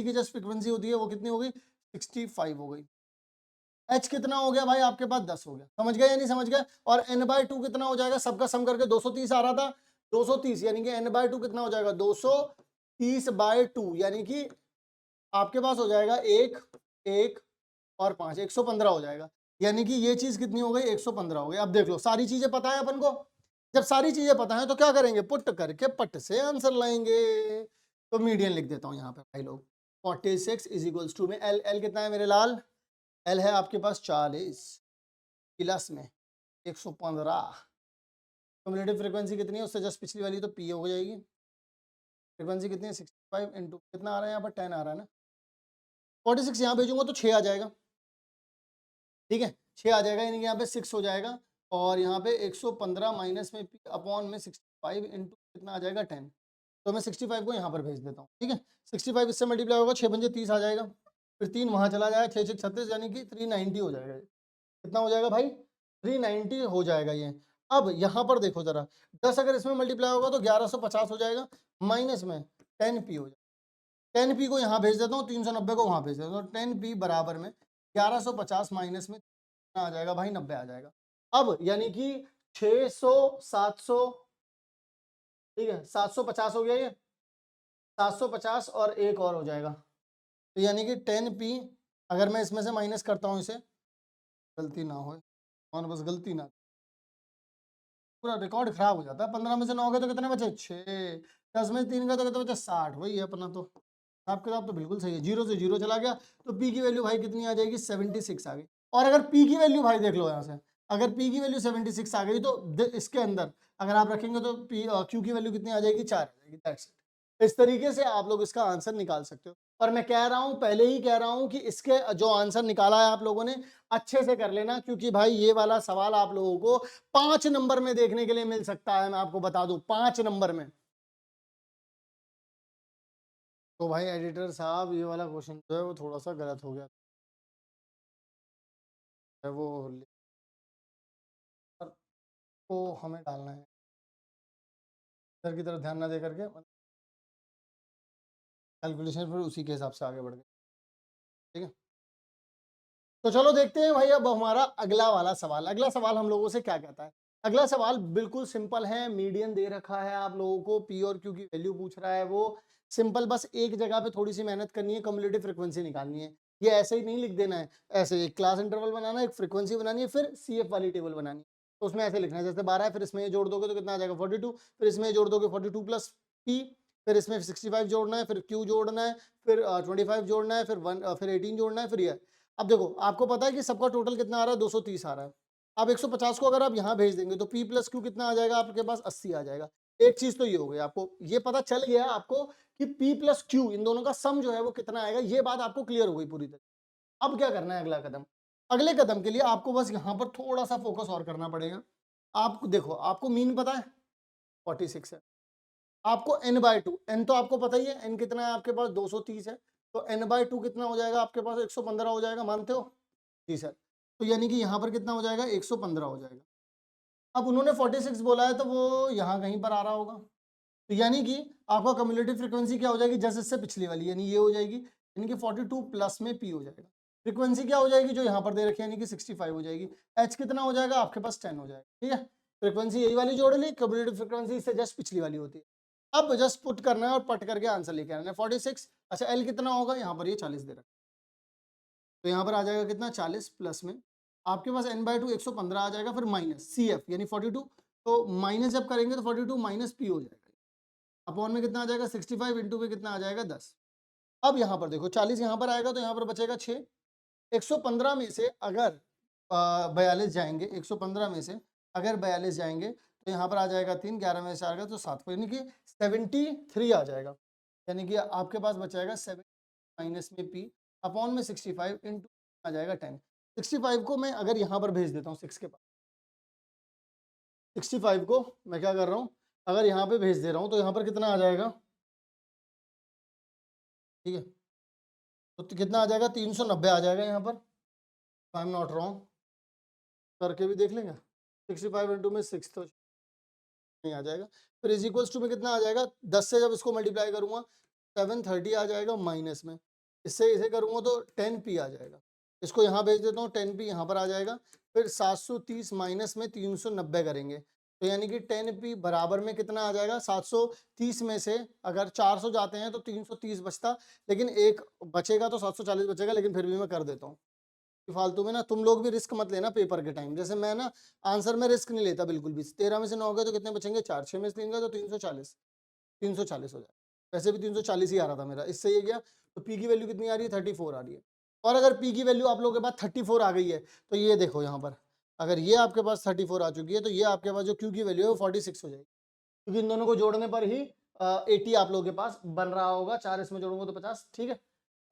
की जस्ट फ्रीक्वेंसी होती है वो कितनी हो गई 65 हो गई। एच कितना हो गया भाई आपके पास 10 हो गया, समझ गए या नहीं समझ गए। और n/2 कितना हो जाएगा, सबका सम करके 230 आ रहा था, 230 यानी कि n/2 कितना हो जाएगा 230/2, यानी कि आपके पास हो जाएगा 1 1 और 5 115 हो जाएगा, यानी कि ये चीज कितनी हो गई 115 हो गई। अब देख लो सारी चीजें पता है अपन को, जब सारी चीजें पता है तो क्या करेंगे, पुट करके पट से आंसर लाएंगे। तो मीडियन लिख देता हूं यहाँ पे भाई लोग, 46 इज इक्वल्स टू में एल, एल कितना है मेरे लाल, एल है आपके पास 40 प्लस में 115, क्युमुलेटिव फ्रीक्वेंसी कितनी है उससे जस्ट पिछली वाली तो पी हो जाएगी, फ्रीक्वेंसी कितनी है 65 इंटू कितना आ रहा है यहाँ पर 10 आ रहा है ना, 46 यहाँ भेजूंगा तो 6 आ जाएगा, ठीक है 6 आ जाएगा, यानी कि यहाँ पे 6 हो जाएगा, और यहाँ पे 115 माइनस में पी अपॉन में 65 इंटू कितना आ जाएगा 10, तो मैं 65 को यहाँ पर भेज देता हूँ, ठीक है 65 इससे मल्टीप्लाई होगा 6 पंजे 30 आ जाएगा, फिर 3 वहाँ चला जाएगा 6 6 36, यानी कि 390 हो जाएगा, कितना हो जाएगा भाई 390 हो जाएगा ये। अब यहाँ पर देखो जरा 10 अगर इसमें मल्टीप्लाई होगा तो 1150 हो जाएगा, माइनस में 10p हो जाएगा, 10p को यहाँ भेज देता हूँ, 390 को वहाँ भेज देता हूँ, 10p बराबर में 1150 माइनस में आ जाएगा भाई 90 आ जाएगा। अब यानी कि 600 700, ठीक है 750 हो गया, ये 750 और एक और हो जाएगा, तो यानी कि 10p अगर मैं इसमें से माइनस करता हूँ, इसे गलती ना हो और बस गलती ना, पूरा रिकॉर्ड खराब हो जाता है। 15 में से 9 गए तो कितने बचे 6, 10 में 3 गए तो कितने बचे 60, वही है अपना, तो हिसाब किताब तो बिल्कुल सही है, 0 से 0 चला गया, तो पी की वैल्यू भाई कितनी आ जाएगी 76 आ गई। और अगर पी की वैल्यू भाई देख लो यहाँ से, अगर पी की वैल्यू 76 आ गई तो इसके अंदर अगर आप रखेंगे तो पी क्यू की वैल्यू कितनी आ जाएगी 4 आ जाएगी, दैट्स इट। इस तरीके से आप लोग इसका आंसर निकाल सकते हो। और मैं कह रहा हूं, पहले ही कह रहा हूं कि इसके जो आंसर निकाला है आप लोगों ने अच्छे से कर लेना, क्योंकि भाई ये वाला सवाल आप लोगों को 5 नंबर में देखने के लिए मिल सकता है, मैं आपको बता दूं 5 नंबर में। तो भाई एडिटर साहब ये वाला क्वेश्चन जो है वो थोड़ा सा गलत हो गया है, वो को हमें डालना है इधर की तरफ ध्यान ना दे करके, कैलकुलेशन फिर उसी के हिसाब से आगे बढ़ गए, ठीक है। तो चलो देखते हैं भाई अब हमारा अगला वाला सवाल, अगला सवाल हम लोगों से क्या कहता है। अगला सवाल बिल्कुल सिंपल है, मीडियन दे रखा है आप लोगों को, पी और क्यू की वैल्यू पूछ रहा है वो। सिंपल, बस एक जगह पे थोड़ी सी मेहनत करनी है, कम्युलेटिव फ्रीक्वेंसी निकालनी है। ये ऐसे ही नहीं लिख देना है, ऐसे एक क्लास इंटरवल बनाना है, एक फ्रीक्वेंसी बनानी है, फिर सीएफ वाली टेबल बनानी है। तो उसमें ऐसे लिखना है, जैसे 12 है, फिर इसमें ये जोड़ दोगे तो कितना आ जाएगा 42, फिर इसमें जोड़ दोगे 42 प्लस पी, फिर इसमें 65 जोड़ना है, फिर क्यू जोड़ना है, फिर 25 जोड़ना है, फिर 18 जोड़ना है, फिर ये। अब देखो आपको पता है कि सबका टोटल कितना आ रहा है, 230 आ रहा है। अब 150 को अगर आप यहाँ भेज देंगे तो P प्लस क्यू कितना आ जाएगा आपके पास, 80 आ जाएगा। एक चीज तो ये हो गई, आपको ये पता चल गया आपको कि P प्लस क्यू इन दोनों का सम जो है वो कितना आएगा, ये बात आपको क्लियर हो गई पूरी तरह। अब क्या करना है अगला कदम, अगले कदम के लिए आपको बस यहाँ पर थोड़ा सा फोकस और करना पड़ेगा। आप देखो, आपको मीन पता है 46 है, आपको n/2, n तो आपको पता ही है, n कितना है आपके पास 230 है, तो n/2 कितना हो जाएगा आपके पास, 115 हो जाएगा, मानते हो? जी सर। तो यानी कि यहाँ पर कितना हो जाएगा, 115 हो जाएगा। अब उन्होंने 46 बोला है तो वो यहाँ कहीं पर आ रहा होगा, तो यानी कि आपका कम्युलेटिव फ्रीक्वेंसी क्या हो जाएगी, जस्ट इससे पिछली वाली, यानी ये हो जाएगी, यानी कि 42 प्लस में पी हो जाएगा। फ्रीक्वेंसी क्या हो जाएगी, जो यहाँ पर दे रखी है, यानी कि 65 हो जाएगी। एच कितना हो जाएगा आपके पास, 10 हो जाएगा। ठीक है, फ्रीक्वेंसी यही वाली जोड़ ली, कम्युलेटिव फ्रीक्वेंसी इससे जस्ट पिछली वाली होती है। अब जस्ट पुट करना है और पट करके आंसर लेके आना है 46। अच्छा, एल कितना होगा, यहाँ पर ये 40 दे रखा है, तो यहाँ पर आ जाएगा कितना, 40 प्लस में आपके पास n/2 115 आ जाएगा, फिर माइनस सी एफ यानी 42, तो माइनस जब करेंगे तो 42 माइनस पी हो जाएगा, अपॉन में कितना आ जाएगा 65, इंटू में कितना आ जाएगा 10। अब यहाँ पर देखो 40 यहाँ पर आएगा तो यहाँ पर बचेगा 6। 115 में से अगर 42 जाएंगे, 115 में से अगर 42 जाएंगे तो यहाँ पर आ जाएगा 3, 11 में से आएगा तो 7, यानी कि 73 आ जाएगा, यानी कि आपके पास बचाएगा 7 माइनस में पी अपॉन में 65 इंटू आ जाएगा 10। 65 को मैं अगर यहाँ पर भेज देता हूँ 6 के पास, 65 को मैं क्या कर रहा हूँ, अगर यहाँ पे भेज दे रहा हूँ तो यहाँ पर कितना आ जाएगा, ठीक है, तो कितना आ जाएगा, 390 आ जाएगा यहाँ पर, आई एम नॉट रॉन्ग, करके भी देख लेंगे। 65 इंटू में 6 तो नहीं आ जाएगा, फिर इज इक्वल्स टू में कितना आ जाएगा, 10 से जब इसको मल्टीप्लाई करूंगा 730 आ जाएगा, माइनस में इससे इसे करूंगा तो 10p आ जाएगा। इसको यहाँ भेज देता हूँ, 10p यहाँ पर आ जाएगा, फिर 730 माइनस में 390 करेंगे, तो यानी कि 10p बराबर में कितना आ जाएगा, 730 में से अगर 400 जाते हैं तो 330 बचता, लेकिन एक बचेगा तो 740 बचेगा, लेकिन फिर भी मैं कर देता हूँ। फालतू में ना तुम लोग भी रिस्क मत लेना पेपर के टाइम, जैसे मैं ना आंसर में रिस्क नहीं लेता बिल्कुल भी। 13 में से 9 गए तो कितने बचेंगे, 4, 6 में से 3 गए तो 340, 340 हो जाए, वैसे भी 340 ही आ रहा था मेरा, इससे ये गया, तो पी की वैल्यू कितनी आ रही है, 34 आ रही है। और अगर पी की वैल्यू आप लोगों के पास 34 आ गई है तो ये देखो यहाँ पर, अगर ये आपके पास 34 आ चुकी है तो ये आपके पास जो क्यू की वैल्यू है वो 46 हो जाएगी, क्योंकि इन दोनों को जोड़ने पर ही 80 आप लोगों के पास बन रहा होगा, 4 इसमें जोड़ूंगा तो 50। ठीक है,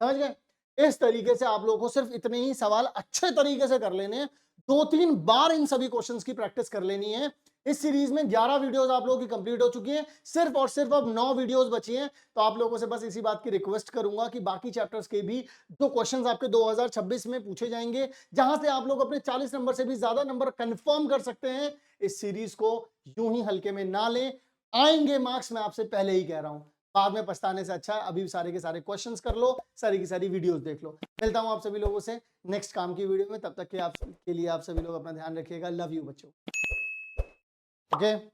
समझ गए? इस तरीके से आप लोगों को सिर्फ इतने ही सवाल अच्छे तरीके से कर लेने हैं, 2-3 बार इन सभी क्वेश्चंस की प्रैक्टिस कर लेनी है। इस सीरीज में 11 वीडियोस आप लोगों की कंप्लीट हो चुकी हैं, सिर्फ और सिर्फ अब 9 वीडियोस बची हैं। तो आप लोगों से बस इसी बात की रिक्वेस्ट करूंगा कि बाकी चैप्टर्स के भी जो क्वेश्चंस आपके 2026 में पूछे जाएंगे, जहां से आप लोग अपने 40 नंबर से भी ज्यादा नंबर कंफर्म कर सकते हैं, इस सीरीज को यूं ही हल्के में ना लें, आएंगे मार्क्स, मैं आपसे पहले ही कह रहा हूं। बाद में पछताने से अच्छा है अभी सारे के सारे क्वेश्चंस कर लो, सारी की सारी वीडियोस देख लो। मिलता हूं आप सभी लोगों से नेक्स्ट काम की वीडियो में, तब तक के लिए आप सभी लोग अपना ध्यान रखिएगा। लव यू बच्चों। ओके।